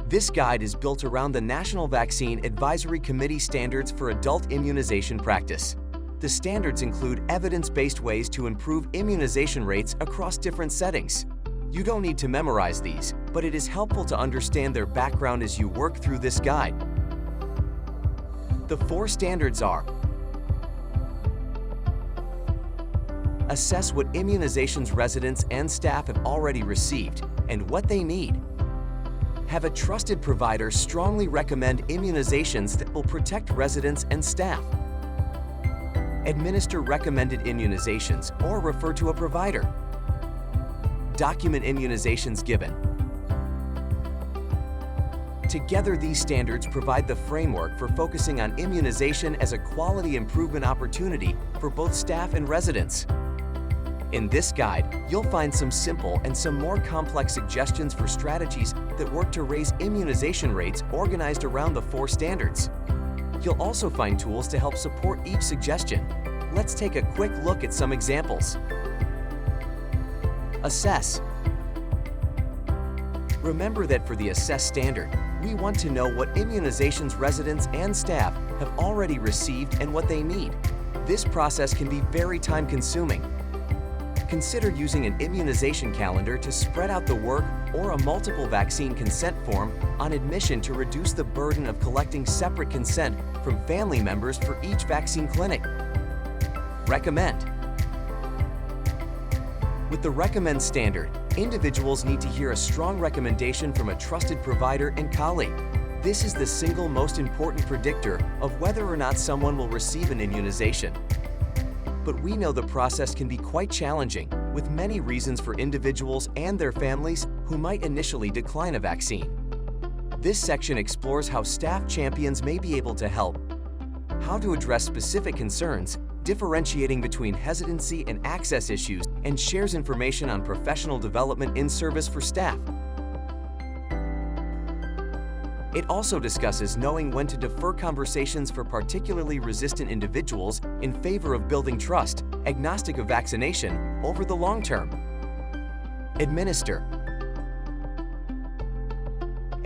This guide is built around the National Vaccine Advisory Committee standards for adult immunization practice. The standards include evidence-based ways to improve immunization rates across different settings. You don't need to memorize these, but it is helpful to understand their background as you work through this guide. The 4 standards are: assess what immunizations residents and staff have already received and what they need. Have a trusted provider strongly recommend immunizations that will protect residents and staff. Administer recommended immunizations or refer to a provider. Document immunizations given. Together, these standards provide the framework for focusing on immunization as a quality improvement opportunity for both staff and residents. In this guide, you'll find some simple and some more complex suggestions for strategies that work to raise immunization rates organized around the 4 standards. You'll also find tools to help support each suggestion. Let's take a quick look at some examples. Assess. Remember that for the assess standard, we want to know what immunizations residents and staff have already received and what they need. This process can be very time-consuming. Consider using an immunization calendar to spread out the work or a multiple vaccine consent form on admission to reduce the burden of collecting separate consent from family members for each vaccine clinic. Recommend. With the recommend standard, individuals need to hear a strong recommendation from a trusted provider and colleague. This is the single most important predictor of whether or not someone will receive an immunization. But we know the process can be quite challenging, with many reasons for individuals and their families who might initially decline a vaccine. This section explores how staff champions may be able to help, how to address specific concerns, differentiating between hesitancy and access issues, and shares information on professional development in service for staff. It also discusses knowing when to defer conversations for particularly resistant individuals in favor of building trust, agnostic of vaccination, over the long term. Administer.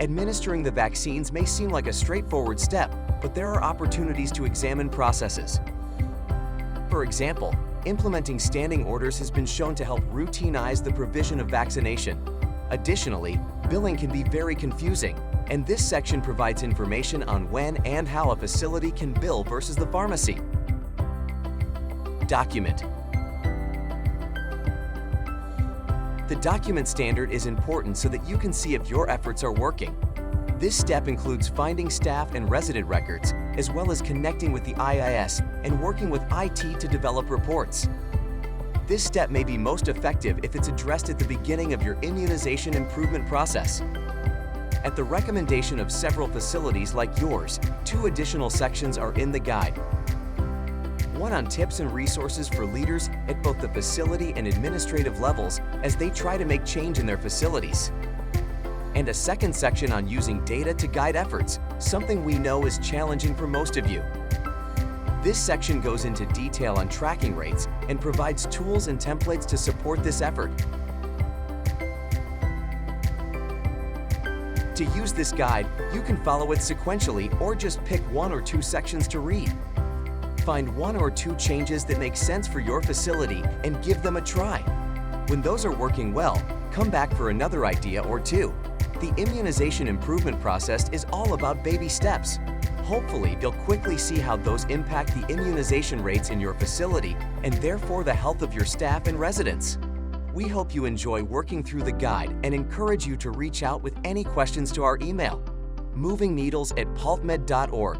Administering the vaccines may seem like a straightforward step, but there are opportunities to examine processes. For example, implementing standing orders has been shown to help routinize the provision of vaccination. Additionally, billing can be very confusing, and this section provides information on when and how a facility can bill versus the pharmacy. Document. The document standard is important so that you can see if your efforts are working. This step includes finding staff and resident records, as well as connecting with the IIS and working with IT to develop reports. This step may be most effective if it's addressed at the beginning of your immunization improvement process. At the recommendation of several facilities like yours, 2 additional sections are in the guide. One on tips and resources for leaders at both the facility and administrative levels as they try to make change in their facilities. And a second section on using data to guide efforts, something we know is challenging for most of you. This section goes into detail on tracking rates and provides tools and templates to support this effort. To use this guide, you can follow it sequentially or just pick 1 or 2 sections to read. Find 1 or 2 changes that make sense for your facility and give them a try. When those are working well, come back for another idea or 2. The immunization improvement process is all about baby steps. Hopefully, you'll quickly see how those impact the immunization rates in your facility and therefore the health of your staff and residents. We hope you enjoy working through the guide and encourage you to reach out with any questions to our email, movingneedles@paltmed.org.